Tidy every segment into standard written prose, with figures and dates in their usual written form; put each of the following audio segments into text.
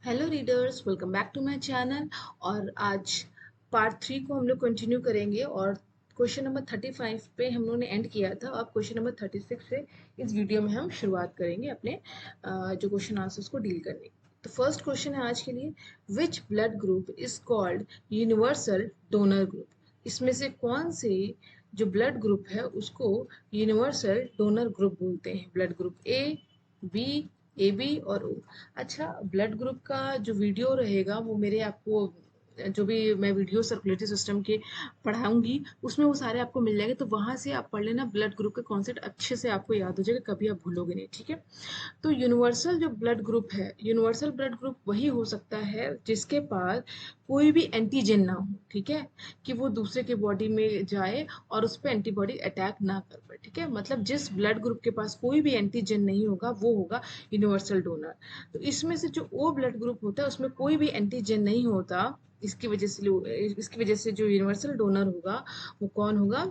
Hello readers, welcome back to my channel. और आज part 3 को हम लोग कंटिन्यू करेंगे और क्वेश्चन नंबर 35 पे हम लोगों ने एंड किया था। अब क्वेश्चन नंबर 36 से इस वीडियो में हम शुरुआत करेंगे अपने जो क्वेश्चन आंसर्स को डील करने की। तो फर्स्ट क्वेश्चन है आज के लिए, which blood group is called universal donor group. इसमें से कौन से जो ब्लड ग्रुप है उसको यूनिवर्सल डोनर ग्रुप बोलते हैं? Blood group A, B, A B और ओ। अच्छा, ब्लड ग्रुप का जो वीडियो रहेगा वो मेरे आपको जो भी मैं वीडियो सर्कुलेटरी सिस्टम के पढ़ाऊंगी उसमें वो सारे आपको मिल जाएंगे, तो वहां से आप पढ़ लेना। ब्लड ग्रुप का कॉन्सेप्ट अच्छे से आपको याद हो जाएगा, कभी आप भूलोगे नहीं, ठीक है। तो यूनिवर्सल जो ब्लड ग्रुप है, यूनिवर्सल ब्लड ग्रुप वही हो सकता है जिसके पास कोई भी एंटीजन ना हो, ठीक है, कि वो दूसरे के बॉडी में जाए और उस पर एंटीबॉडी अटैक ना कर पाए, ठीक है। मतलब जिस ब्लड ग्रुप के पास कोई भी एंटीजन नहीं होगा वो होगा यूनिवर्सल डोनर। तो इसमें से जो ओ ब्लड ग्रुप होता है उसमें कोई भी एंटीजन नहीं होता, इसकी वजह से जो यूनिवर्सल डोनर होगा वो कौन होगा?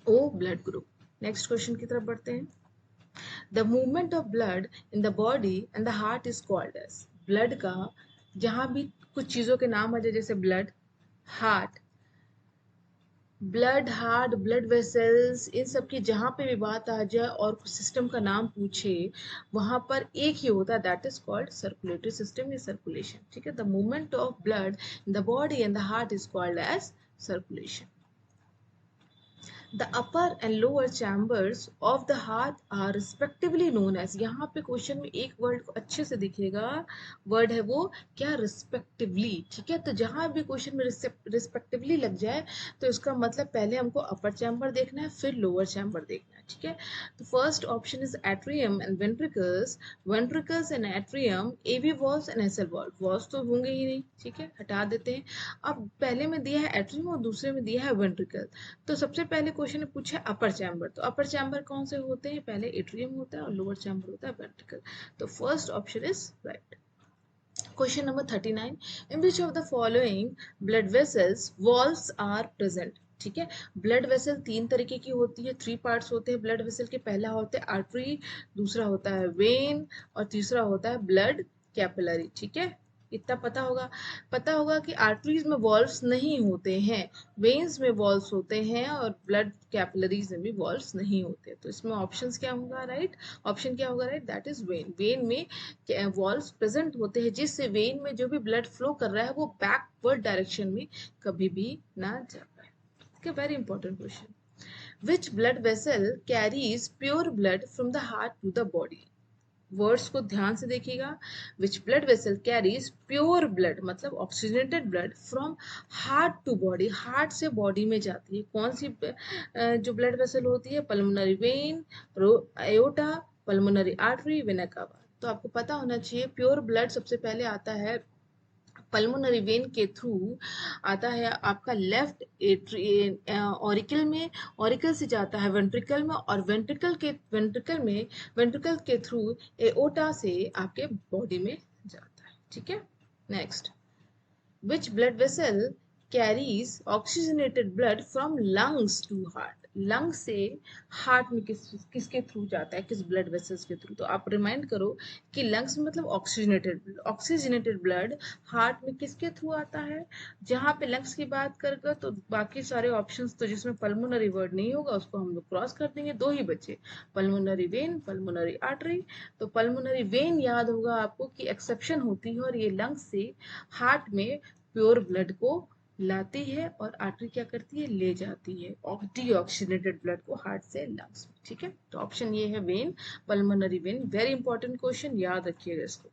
O blood group. Next question की तरफ बढ़ते हैं। The movement of blood in the body and the heart is called as. Blood का जहां भी कुछ चीजों के नाम आ जाए, जैसे blood, heart, blood heart, blood vessels, इन सब की जहां पे भी बात आ जाए और कुछ सिस्टम का नाम पूछे, वहां पर एक ही होता है, that is called circulatory system या सर्कुलेशन, ठीक है। The movement of blood in the body and the heart is called as circulation. The upper and lower chambers of the heart are respectively known as। यहाँ पे question में एक word को अच्छे से दिखेगा, वर्ड है वो क्या? रिस्पेक्टिवली, ठीक है। तो जहां भी क्वेश्चन में रिस्पेक्टिवली लग जाए तो इसका मतलब पहले हमको अपर चैम्बर देखना है, फिर लोअर चैम्बर देखना है, ठीक है। तो first option is atrium and ventricles. Ventricles and atrium, AV valves and SL valve. Valves तो होंगे ही नहीं, ठीक है, हटा देते हैं। अब पहले में दिया है एट्रियम और दूसरे में दिया है वेंट्रिकल। तो सबसे पहले क्वेश्चन ने पूछा अपर चैम्बर, तो अपर चैम्बर कौन से होते हैं? पहले एट्रियम होता है और लोअर चैम्बर होता है वेंट्रिकल। तो first option is right. Question number 39, in which of the following blood vessels valves are present. ठीक है, ब्लड वेसल तीन तरीके की होती है, थ्री पार्ट्स होते हैं ब्लड वेसल के। पहला होता है आर्टरी, दूसरा होता है वेन और तीसरा होता है ब्लड कैपिलरी, ठीक है। इतना पता होगा कि आर्टरीज में वॉल्व्स नहीं होते हैं, वेन्स में वॉल्व्स होते हैं और ब्लड कैपिलरीज में भी वॉल्व्स नहीं होते। तो इसमें ऑप्शंस क्या होगा? राइट, ऑप्शन क्या होगा? Right, that is when. When में वॉल्व्स प्रेजेंट होते हैं जिससे वेन में जो भी ब्लड फ्लो कर रहा है वो बैकवर्ड डायरेक्शन में कभी भी ना जा पाए। okay, very important question. Which blood vessel carries pure blood from the heart to the body? Words को ध्यान से देखिएगा। Which blood vessel carries pure blood, मतलब oxygenated blood, from heart to body, heart से बॉडी में जाती है। कौन सी जो ब्लड वेसल होती है? Pulmonary vein, aorta, pulmonary artery, vena cava. तो आपको पता होना चाहिए प्योर ब्लड सबसे पहले आता है पल्मोनरी वेन के थ्रू, आता है आपका लेफ्ट ऑरिकल में, ऑरिकल से जाता है वेंट्रिकल में और वेंट्रिकल के थ्रू एओर्टा से आपके बॉडी में जाता है, ठीक है। Next, which blood vessel carries oxygenated blood from lungs to heart? Lung से हार्ट में किसके थ्रू जाता है, किस ब्लड वेसल्स के थ्रू? तो आप रिमाइंड करो कि लंग्स में मतलब ऑक्सीजनेटेड ब्लड हार्ट में किसके थ्रू आता है? जहां पे लंग्स की बात करेगा तो बाकी सारे ऑप्शंस तो जिसमें पल्मोनरी वर्ड नहीं होगा उसको हम लोग क्रॉस कर देंगे, दो ही बचे, पल्मोनरी वेन, पल्मोनरी आर्टरी। तो पल्मोनरी वेन याद होगा आपको कि एक्सेप्शन होती है और ये लंग्स से हार्ट में प्योर ब्लड को लाती है और आर्टरी क्या करती है? ले जाती है डीऑक्सीजनेटेड ब्लड को हार्ट से लंग्स में, ठीक है। तो ऑप्शन ये है when, pulmonary vein. Very important question, याद रखिएगा इसको।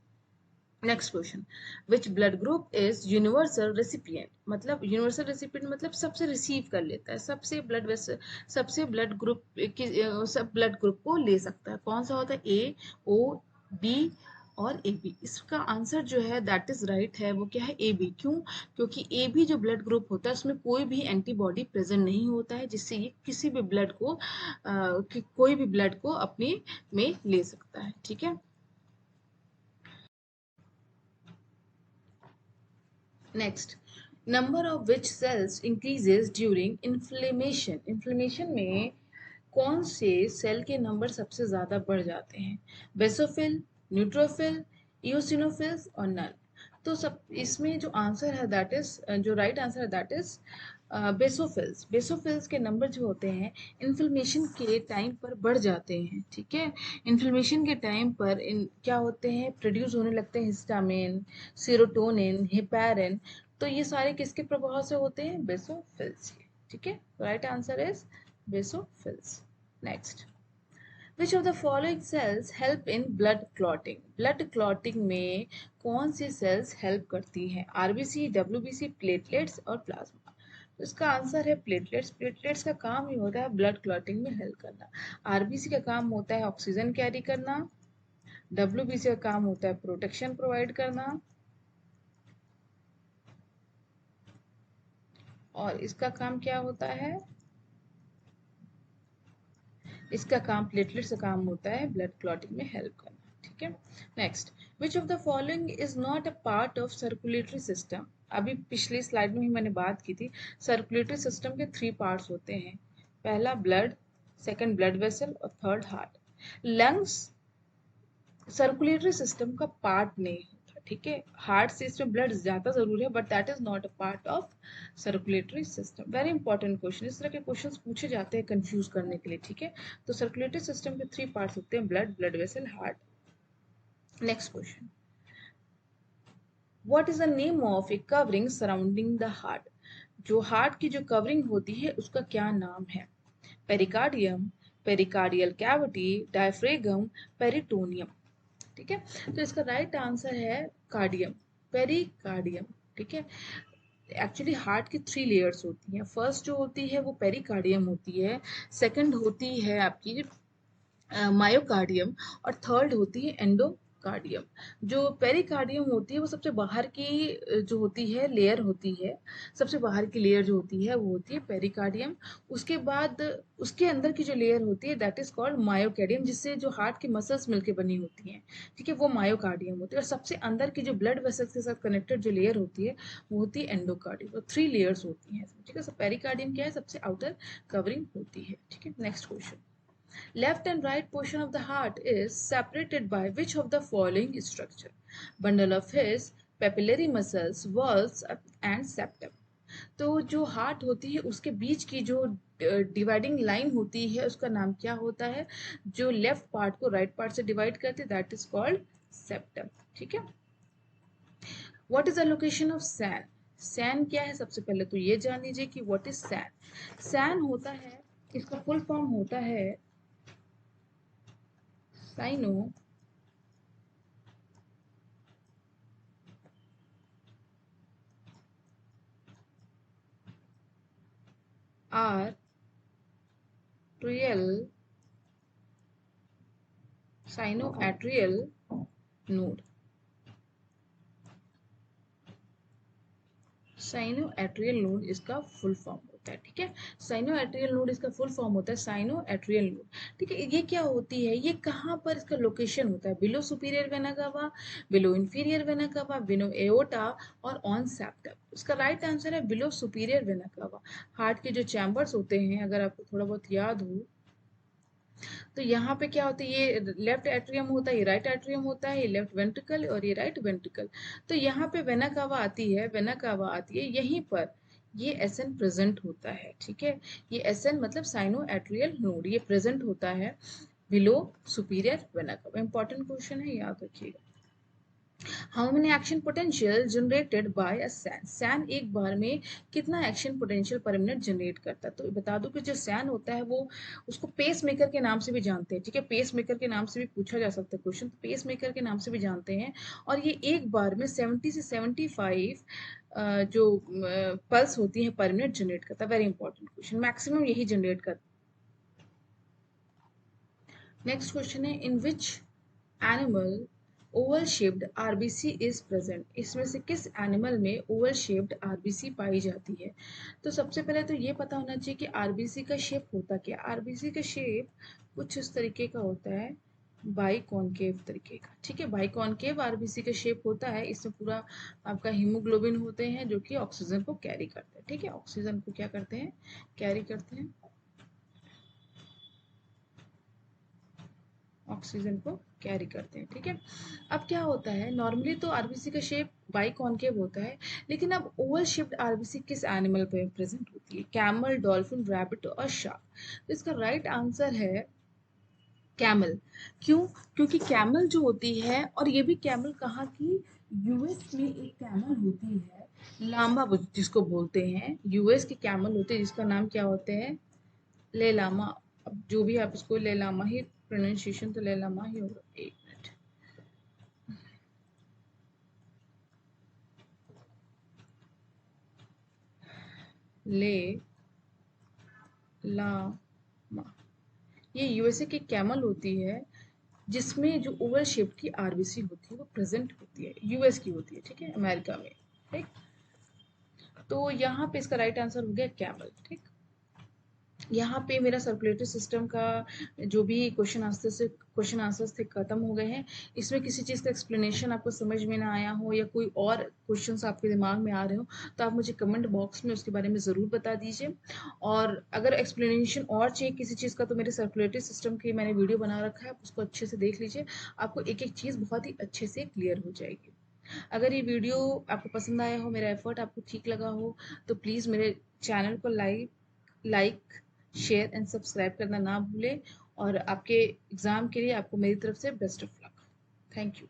Next question, which blood group is universal recipient. मतलब यूनिवर्सल रेसिपिएंट मतलब सबसे रिसीव कर लेता है, सबसे ब्लड ग्रुप सब ब्लड ग्रुप को ले सकता है। कौन सा होता है? ए, ओ, बी और ए बी। इसका आंसर जो है दैट इज राइट है, वो क्या है? A B. क्यों? क्योंकि ए बी जो ब्लड ग्रुप होता है उसमें कोई भी एंटीबॉडी प्रेजेंट नहीं होता है जिससे ये किसी भी ब्लड को कोई भी ब्लड को अपने में ले सकता है, ठीक है। Next, number of which cells increases during inflammation. Inflammation में कौन से सेल के नंबर सबसे ज्यादा बढ़ जाते हैं? बेसोफिल, न्यूट्रोफिल, इओसिनोफिल्स और नन। तो सब इसमें जो आंसर है दैट इज, जो राइट आंसर है दैट इज बेसोफिल्स। बेसोफिल्स के नंबर जो होते हैं इन्फ्लेमेशन के टाइम पर बढ़ जाते हैं, ठीक है। इन्फ्लेमेशन के टाइम पर क्या होते हैं, प्रोड्यूस होने लगते हैं हिस्टामिन, सीरोटोनिन, हेपेरिन। तो ये सारे किसके प्रभाव से होते हैं, बेसोफिल्स के, ठीक है। Right answer is basophils. Next, which of the following sales help in blood clotting. Blood clotting में कौन सी सेल्स हेल्प करती हैं, आरबीसी, डब्ल्यूबीसी, प्लेटलेट्स और प्लाज्मा। तो इसका आंसर है प्लेटलेट्स। प्लेटलेट्स का काम ही होता है ब्लड क्लॉटिंग में हेल्प करना। आरबीसी का काम होता है ऑक्सीजन कैरी करना। डब्ल्यूबीसी का काम होता है प्रोटेक्शन प्रोवाइड करना। और इसका काम क्या होता है, इसका काम, प्लेटलेट्स का काम होता है ब्लड क्लॉटिंग में हेल्प करना, ठीक है। Next, which of the following is not a part of circulatory system. अभी पिछली स्लाइड में ही मैंने बात की थी, सर्कुलेटरी सिस्टम के 3 पार्ट्स होते हैं, पहला ब्लड, सेकंड ब्लड वेसल और third heart. Lungs circulatory system का पार्ट नहीं होता, ठीक है। हार्ट से इसमें ब्लड ज्यादा जरूरी है, but that is not a part of circulatory system. Very important question, इस तरह के क्वेश्चंस पूछे जाते हैं कंफ्यूज करने के लिए, ठीक है। तो सर्कुलेटरी सिस्टम के 3 पार्ट्स होते हैं, blood, blood vessel, heart. Next question, what is the name of A covering surrounding the heart. जो हार्ट की जो कवरिंग होती है उसका क्या नाम है, pericardium, pericardial cavity, diaphragm, peritoneum, ठीक है। तो इसका राइट आंसर है कार्डियम, पेरिकार्डियम, ठीक है। एक्चुअली हार्ट की 3 लेयर्स होती हैं, फर्स्ट जो होती है वो पेरिकार्डियम होती है, सेकंड होती है आपकी मायोकार्डियम, और थर्ड होती है एंडोकार्डियम। जो पेरिकार्डियम होती है वो सबसे बाहर की जो होती है लेयर होती है, सबसे बाहर की लेयर जो होती है वो होती है पेरिकार्डियम। उसके बाद उसके अंदर की जो लेयर होती है दैट इज कॉल्ड मायोकार्डियम, जिससे जो हार्ट की मसल्स मिलकर बनी होती हैं, ठीक है, वो मायोकार्डियम होती है। और सबसे अंदर की जो ब्लड वेसल्स के साथ कनेक्टेड जो लेयर होती है वो होती है एंडोकार्डियम। तो 3 लेयर्स होती हैं, ठीक है। सो पेरिकार्डियम क्या है, सबसे आउटर कवरिंग होती है, ठीक है। Next question, left and right portion of the heart is separated by which of the following structure? Bundle of his, papillary muscles, valves and septum. तो जो हार्ट होती है उसके बीच की जो डिवाइडिंग लाइन होती है उसका नाम क्या होता है, जो लेफ्ट पार्ट को राइट पार्ट से डिवाइड करते हैं, दैट इज कॉल्ड सेप्टम, ठीक है। What is the location of SAN. SAN क्या है, सबसे पहले तो ये जान लीजिए कि व्हाट इज सैन। सैन होता है, इसका फुल फॉर्म होता है sino atrial, sino atrial node. Sino atrial node इसका फुल फॉर्म होता है, ठीक है। साइनो एट्रियल नोड इसका फुल फॉर्म होता है साइनो एट्रियल नोड, ठीक है। ये क्या होती है, ये कहाँ पर इसका लोकेशन होता है, बिलो सुपीरियर वेना कावा, below inferior vena cava, below aorta और ऑन सेप्टम। इसका राइट आंसर है बिलो सुपीरियर वेना कावा। हार्ट के जो चैम्बर्स होते हैं, अगर आपको थोड़ा बहुत याद हो, तो यहाँ पे क्या होता है, ये लेफ्ट एट्रियम होता है, ये राइट एट्रियम होता है, ये लेफ्ट वेंट्रिकल और ये राइट वेंट्रिकल। तो यहाँ पे वेना कावा आती है, वेना कावा आती है यहीं पर, ये एसएन प्रेजेंट होता है, ठीक है। ये एसएन मतलब साइनो एट्रियल नोड, ये प्रेजेंट होता है below superior vena cava. Important question है, याद रखिएगा। How many action potential generated by a SAN. SAN एक बार में कितना action potential per minute generate करता है। तो बता दूं कि जो सैन होता है वो, उसको पेस मेकर के नाम से भी जानते हैं, ठीक है। पेस मेकर के नाम से भी पूछा जा सकता है क्वेश्चन, तो पेस मेकर के नाम से भी जानते हैं। और ये एक बार में 70 से 75 जो पल्स होती है पर मिनट जनरेट करता है। वेरी इंपॉर्टेंट क्वेश्चन, मैक्सिमम यही जनरेट करता है। नेक्स्ट क्वेश्चन है, in which animal oval shaped RBC is present. इसमें से किस एनिमल में ओवल शेप्ड आरबीसी पाई जाती है। तो सबसे पहले तो ये पता होना चाहिए कि आरबीसी का शेप होता क्या। आरबीसी का शेप कुछ इस तरीके का होता है, बाई कॉनकेव तरीके का, ठीक है। बाई कॉनकेव आरबीसी का शेप होता है। इसमें पूरा आपका हीमोग्लोबिन होते हैं जो कि ऑक्सीजन को कैरी करते हैं, ठीक है। ऑक्सीजन को क्या करते हैं, कैरी करते हैं, ऑक्सीजन को कैरी करते हैं, ठीक है। अब क्या होता है, नॉर्मली तो आरबीसी का शेप बाई कॉनकेव होता है। लेकिन अब ओवल शेप्ड आरबीसी किस एनिमल पे प्रेजेंट होती है? कैमल, डॉल्फिन, रैबिट और शार्क। तो इसका राइट आंसर है कैमल। क्यों? क्योंकि कैमल जो होती है, और ये भी कैमल कहाँ की, यूएस में एक कैमल होती है लामा जिसको बोलते हैं, यूएस की कैमल होती है जिसका नाम क्या होते हैं, ले लामा। अब जो भी आप इसको ले लामा ही प्रोनाउंसिएशन तो ले लामा ही होगा। एक मिनट, ले लामा, ये यूएसए की कैमल होती है जिसमें जो ओवल शेप की आरबीसी होती है वो प्रेजेंट होती है, यूएस की होती है, ठीक है, अमेरिका में। ठीक, तो यहाँ पे इसका राइट आंसर हो गया कैमल। ठीक, यहाँ पे मेरा सर्कुलेटरी सिस्टम का जो भी क्वेश्चन आंसर्स थे खत्म हो गए हैं। इसमें किसी चीज़ का एक्सप्लेनेशन आपको समझ में ना आया हो या कोई और क्वेश्चंस आपके दिमाग में आ रहे हो तो आप मुझे कमेंट बॉक्स में उसके बारे में ज़रूर बता दीजिए। और अगर एक्सप्लेनेशन और चाहिए किसी चीज़ का तो मेरे सर्कुलेटरी सिस्टम की मैंने वीडियो बना रखा है, आप उसको अच्छे से देख लीजिए। आपको एक एक चीज़ बहुत ही अच्छे से क्लियर हो जाएगी। अगर ये वीडियो आपको पसंद आया हो, मेरा एफर्ट आपको ठीक लगा हो, तो प्लीज़ मेरे चैनल को लाइक शेयर एंड सब्सक्राइब करना ना भूलें। और आपके एग्ज़ाम के लिए आपको मेरी तरफ से best of luck. Thank you.